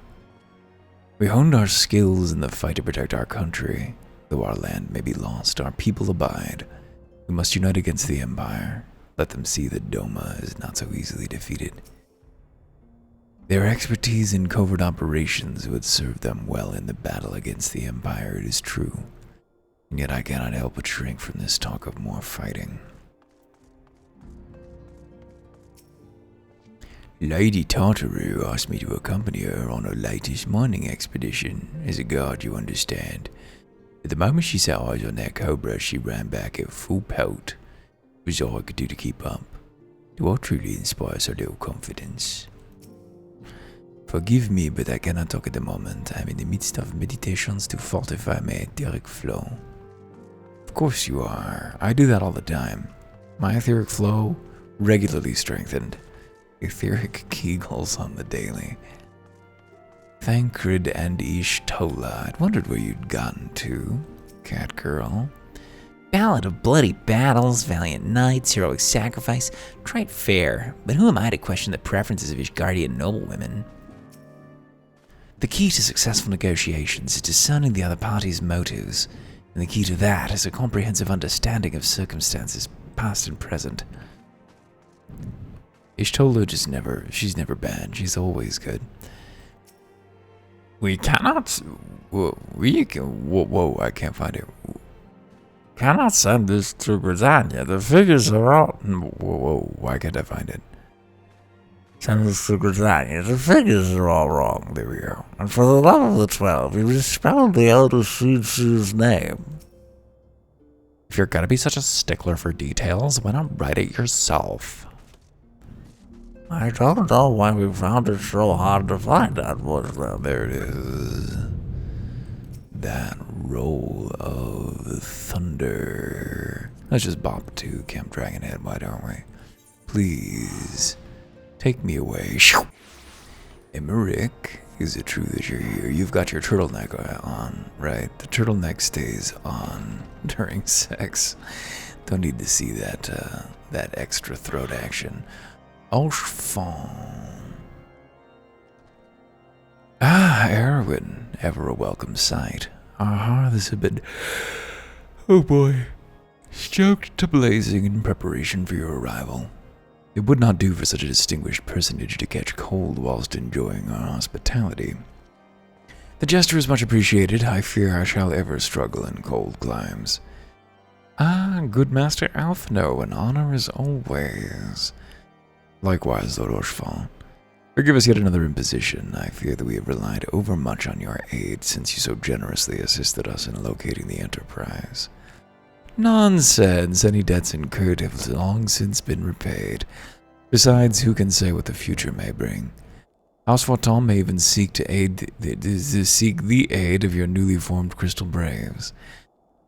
S1: We honed our skills in the fight to protect our country. Though our land may be lost, our people abide. We must unite against the Empire. Let them see that Doma is not so easily defeated. Their expertise in covert operations would serve them well in the battle against the Empire, it is true. And yet I cannot help but shrink from this talk of more fighting. Lady Tartaru asked me to accompany her on her latest mining expedition, as a guard, you understand. At the moment she set eyes on that cobra, she ran back at full pelt. It was all I could do to keep up. Do I truly inspire so little confidence? Forgive me, but I cannot talk at the moment. I am in the midst of meditations to fortify my etheric flow. Of course you are. I do that all the time. My etheric flow regularly strengthened. Etheric kegels on the daily. Thancred and Ishtola. I'd wondered where you'd gotten to, cat girl.
S4: Ballad of bloody battles, valiant knights, heroic sacrifice. Trite fare, but who am I to question the preferences of Ishgardian noblewomen? The key to successful negotiations is discerning the other party's motives, and the key to that is a comprehensive understanding of circumstances, past and present.
S1: Ishtola she's never bad, she's always good. We cannot, whoa, I can't find it.
S2: Cannot send this to Britannia. The figures are all...
S1: Whoa, why can't I find it?
S2: Send this to Britannia. The figures are all wrong.
S1: There we go.
S2: And for the love of the 12, you misspelled the elder Seedsu's name.
S3: If you're gonna be such a stickler for details, why not write it yourself?
S2: I don't know why we found it so hard to find that was them.
S1: There it is. That roll of thunder. Let's just bop to Camp Dragonhead, why don't we? Please, take me away. Aymeric, is it true that you're here? You've got your turtleneck on, right? The turtleneck stays on during sex. Don't need to see that extra throat action. Oshfon. Ah, Erwin, ever a welcome sight. Our hearths have been, oh boy, stoked to blazing in preparation for your arrival. It would not do for such a distinguished personage to catch cold whilst enjoying our hospitality. The gesture is much appreciated. I fear I shall ever struggle in cold climes. Ah, good Master Alphino, an honor as always. Likewise, Lord Oshfon. Forgive us yet another imposition. I fear that we have relied overmuch on your aid since you so generously assisted us in locating the Enterprise. Nonsense! Any debts incurred have long since been repaid. Besides, who can say what the future may bring? House Fortin may even seek the aid of your newly formed Crystal Braves.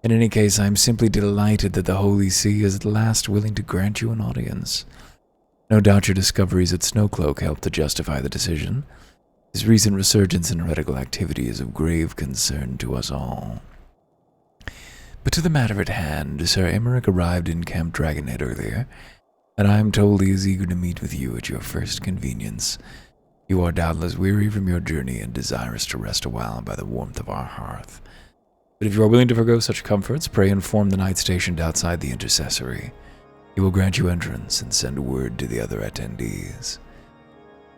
S1: In any case, I am simply delighted that the Holy See is at last willing to grant you an audience. No doubt your discoveries at Snowcloak helped to justify the decision. His recent resurgence in heretical activity is of grave concern to us all. But to the matter at hand, Sir Aymeric arrived in Camp Dragonhead earlier, and I am told he is eager to meet with you at your first convenience. You are doubtless weary from your journey and desirous to rest a while by the warmth of our hearth. But if you are willing to forego such comforts, pray inform the knight stationed outside the intercessory. He will grant you entrance and send word to the other attendees.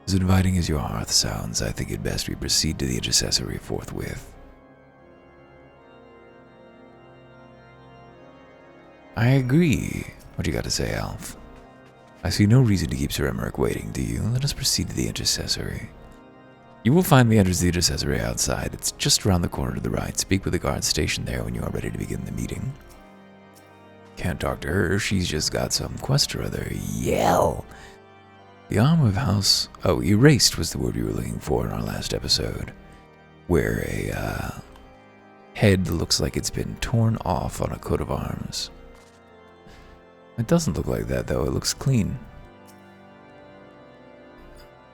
S1: As inviting as your hearth sounds, I think it best we proceed to the intercessory forthwith. I agree. What you got to say, Alf? I see no reason to keep Sir Aymeric waiting, do you? Let us proceed to the intercessory. You will find the entrance to the intercessory outside. It's just around the corner to the right. Speak with the guard stationed there when you are ready to begin the meeting. Can't talk to her. She's just got some quest or other. Yell! The arm of House... Oh, erased was the word we were looking for in our last episode. Where a head looks like it's been torn off on a coat of arms. It doesn't look like that, though. It looks clean.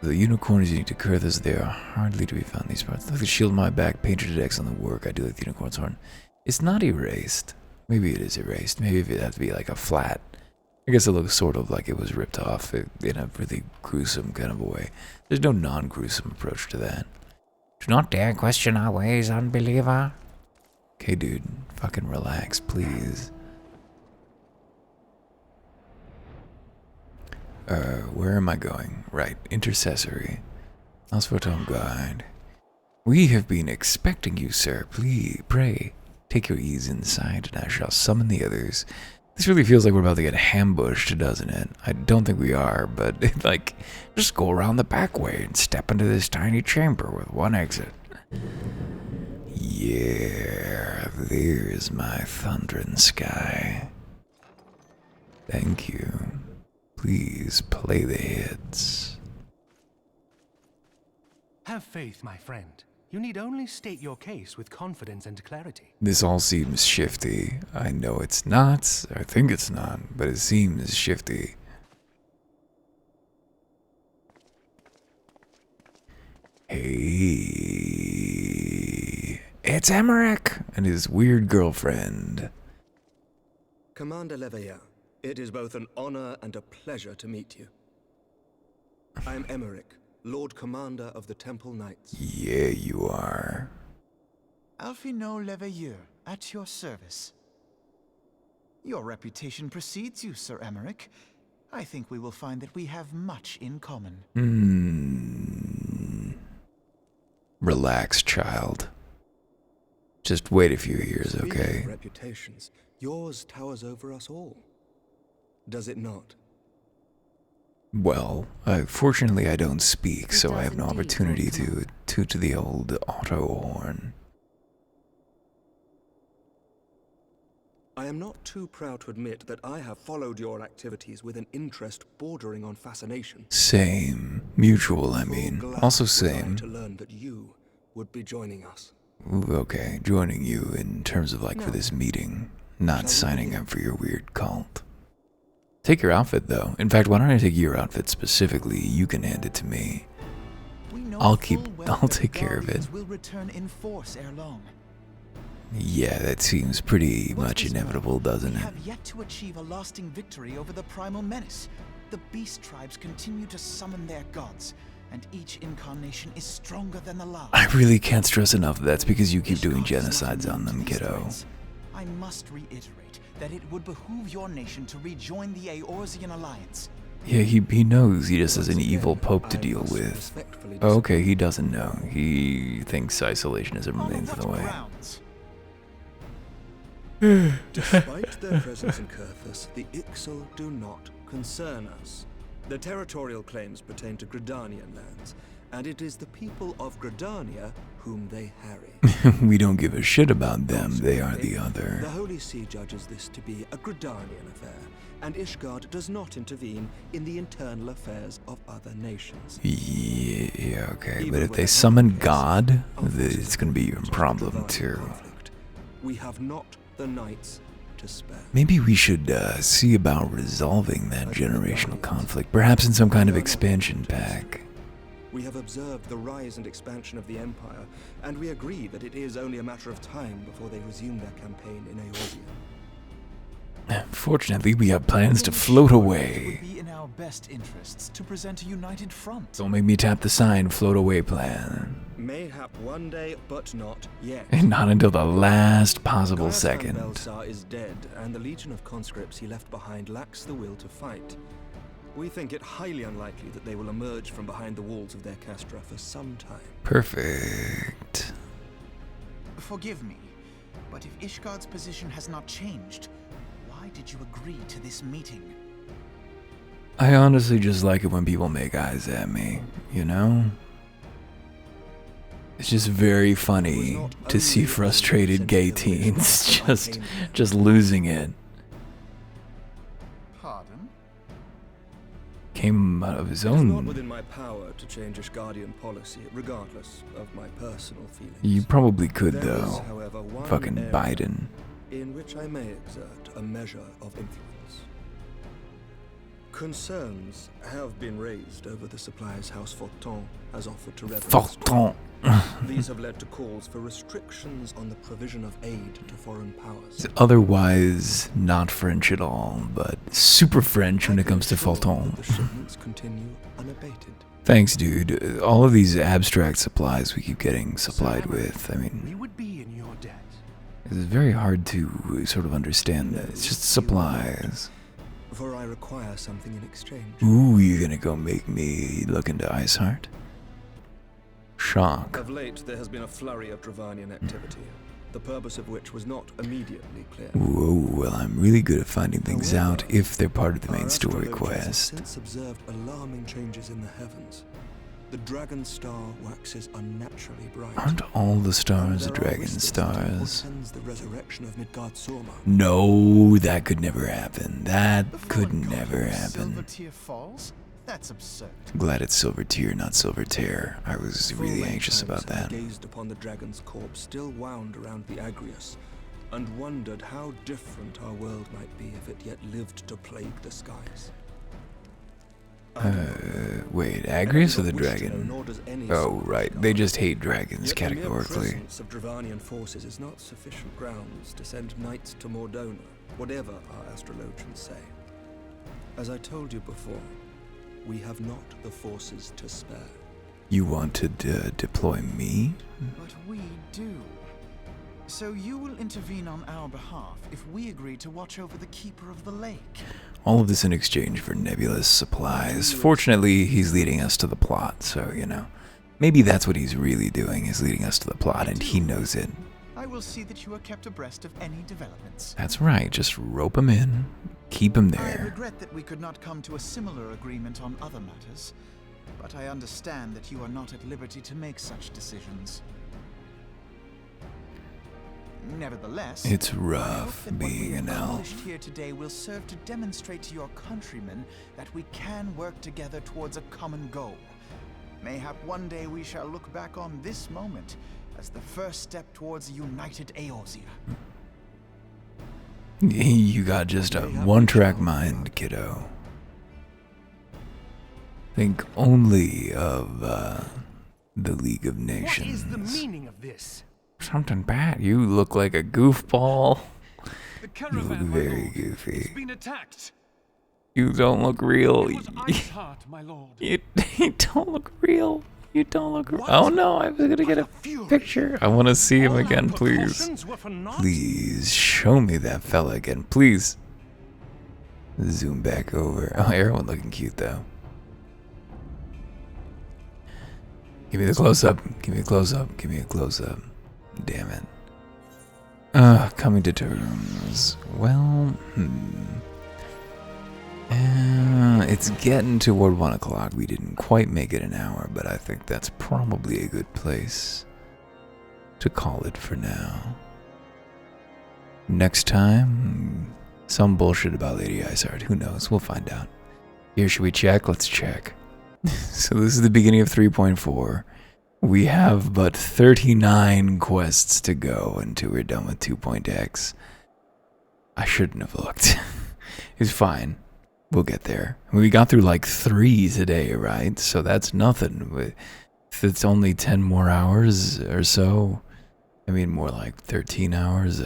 S1: The unicorns unique to Kurthus, they are hardly to be found in these parts. Like the shield on my back, painted X on the work. I do like the unicorn's horn. It's not erased. Maybe it is erased. Maybe it'd have to be like a flat. I guess it looks sort of like it was ripped off in a really gruesome kind of a way. There's no non-gruesome approach to that.
S2: Do not dare question our ways, unbeliever.
S1: Okay, dude. Fucking relax, please. Where am I going? Right, intercessory. House for Tom Guide. We have been expecting you, sir. Please, pray, take your ease inside, and I shall summon the others. This really feels like we're about to get ambushed, doesn't it? I don't think we are, but, like,
S2: just go around the back way and step into this tiny chamber with one exit.
S1: Yeah, there's my thundering sky. Thank you. Please play the hits.
S7: Have faith, my friend. You need only state your case with confidence and clarity.
S1: This all seems shifty. I know it's not. I think it's not, but it seems shifty. Hey, it's Aymeric and his weird girlfriend.
S8: Commander Leveilleur, it is both an honor and a pleasure to meet you. I am Aymeric, Lord Commander of the Temple Knights.
S1: Yeah, you are.
S9: Alphino Leveilleur, at your service. Your reputation precedes you, Sir Aymeric. I think we will find that we have much in common.
S1: Relax, child. Just wait a few years, okay?
S8: Reputations, yours towers over us all. Does it not?
S1: Well, fortunately I don't speak, so I have no opportunity to toot the old auto horn.
S8: I am not too proud to admit that I have followed your activities with an interest bordering on fascination.
S1: Same. Mutual, I mean. Also same.
S8: To learn that you would be joining us.
S1: Okay, joining you in terms of like for this meeting, not signing up for your weird cult. Take your outfit though. In fact, why don't I take your outfit specifically? You can hand it to me. I'll take care of it.
S9: Will return in force ere long.
S1: Yeah, that seems pretty much inevitable, doesn't
S9: We
S1: it?
S9: have yet to achieve a lasting victory over the primal menace. The beast tribes continue to summon their gods, and each incarnation is stronger than the last.
S1: I really can't stress enough that's because you keep doing
S9: Ishtar does not
S1: genocides on them,
S9: allude to these
S1: kiddo.
S9: threats. I must reiterate that it would behoove your nation to rejoin the Eorzean alliance.
S1: Yeah, he knows he just has an evil pope to deal with. Oh, okay, he doesn't know. He thinks isolationism remains in the way.
S8: Despite their presence in Kurthus, the Ixal do not concern us. The territorial claims pertain to Gridanian lands, and it is the people of Gridania whom they harry.
S1: We don't give a shit about them, they are the other.
S8: The Holy See judges this to be a Gridanian affair, and Ishgard does not intervene in the internal affairs of other nations.
S1: Yeah, okay, but if they summon God, it's gonna be your problem too.
S8: We have not the knights to spare.
S1: Maybe we should see about resolving that generational conflict, perhaps in some kind of expansion pack.
S8: We have observed the rise and expansion of the Empire, and we agree that it is only a matter of time before they resume their campaign in Eorzea.
S1: Fortunately, we have plans to float
S9: It
S1: away.
S9: would be in our best interests to present a united front.
S1: Don't make me tap the sign, float away plan.
S8: Mayhap one day, but not yet.
S1: And not until the last possible
S8: Gaius Van
S1: second.
S8: Belsar is dead, and the legion of conscripts he left behind lacks the will to fight. We think it highly unlikely that they will emerge from behind the walls of their castra for some time.
S1: Perfect.
S9: Forgive me, but if Ishgard's position has not changed, why did you agree to this meeting?
S1: I honestly just like it when people make eyes at me, you know? It's just very funny to see frustrated gay teens just losing it.
S9: Pardon?
S1: Came out of his
S8: It is not
S1: own.
S8: within my power to change Ishgardian policy, regardless of my personal feelings.
S1: You probably could
S8: There is,
S1: though.
S8: however, one
S1: Fucking
S8: area
S1: Biden.
S8: in which I may exert a measure of influence. Concerns have been raised over the supplies House Fortin has offered to rebels.
S1: Fortin.
S8: These have led to calls for restrictions on the provision of aid to foreign powers.
S1: Otherwise, not French at all, but super French when it comes to
S8: I can assure
S1: Fulton.
S8: that the shipments continue unabated.
S1: Thanks, dude. All of these abstract supplies we keep getting supplied with, I mean,
S7: We would be in your debt.
S1: it's very hard to sort of understand that. It's just supplies.
S8: For I require something in exchange.
S1: Ooh, you gonna go make me look into Iceheart? Shock.
S8: Of late, there has been a flurry of Dravanian activity, the purpose of which was not immediately clear.
S1: Whoa, well, I'm really good at finding things out
S8: However,
S1: if they're part of the main
S8: Our
S1: story
S8: astrologers have
S1: quest.
S8: since observed alarming changes in the heavens. The dragon star waxes unnaturally bright.
S1: Aren't all the stars
S8: And there are
S1: dragon
S8: whispers that it
S1: stars?
S8: portends the resurrection of Midgard Sorma.
S1: No, that could never happen. That
S9: The
S1: could
S9: fallen god
S1: never
S9: of
S1: happen.
S9: Silvertear Falls? That's absurd.
S1: Glad it's Silver Tear, not Silver Tear. I was
S8: For
S1: really
S8: many
S1: anxious
S8: times
S1: about
S8: I
S1: that.
S8: gazed upon the dragon's corpse still wound around the Agrius, and wondered how different our world might be if it yet lived to plague the skies.
S1: Wait, Agrius or the dragon? Oh,
S8: Oh,
S1: right. They just hate dragons
S8: Yet the mere
S1: categorically.
S8: presence of Dravanian forces is not sufficient grounds to send knights to Mordona, whatever our astrologians say. As I told you before, we have not the forces to spare.
S1: You want to deploy me?
S9: But we do. So you will intervene on our behalf if we agree to watch over the Keeper of the Lake.
S1: All of this in exchange for nebulous supplies. Fortunately, he's leading us to the plot, so, you know. Maybe that's what he's really doing, is leading us to the plot, and he knows it.
S9: I will see that you are kept abreast of any developments.
S1: That's right, just rope him in, keep him
S9: I
S1: there.
S9: regret that we could not come to a similar agreement on other matters, but I understand that you are not at liberty to make such decisions. Nevertheless,
S1: It's
S9: I hope
S1: rough
S9: that what we
S1: being
S9: have
S1: an elf.
S9: accomplished here today will serve to demonstrate to your countrymen that we can work together towards a common goal. Mayhap one day we shall look back on this moment as the first step towards a united Eorzea.
S1: You got just a one-track mind, kiddo. Think only of the League of
S7: What
S1: Nations.
S7: is the meaning of this?
S1: Something bad. You look like a goofball.
S7: The
S1: You
S7: caravan,
S1: look
S7: my
S1: very
S7: lord,
S1: goofy.
S7: has been attacked.
S1: You don't look real.
S7: It was Iceheart, my lord.
S1: You don't look real. You don't look.
S7: What?
S1: Oh no! I was gonna get a
S7: fury.
S1: picture. I want to see him
S7: All our
S1: again, please.
S7: precautions were for naught?
S1: Please show me that fella again, please. Zoom back over. Oh, everyone looking cute though. Give me the close up. Give me a close up. Give me a close up. Damn it. Coming to terms. Well, it's getting toward 1 o'clock. We didn't quite make it an hour, but I think that's probably a good place to call it for now. Next time, some bullshit about Lady Iceheart. Who knows? We'll find out. Here, should we check? Let's check. So this is the beginning of 3.4. We have but 39 quests to go until we're done with 2.x. I shouldn't have looked. It's fine. We'll get there. We got through like 3 today, right? So that's nothing. If it's only 10 more hours or so, I mean more like 13 hours.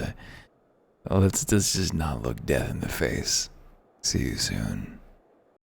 S1: Let's just not look death in the face. See you soon.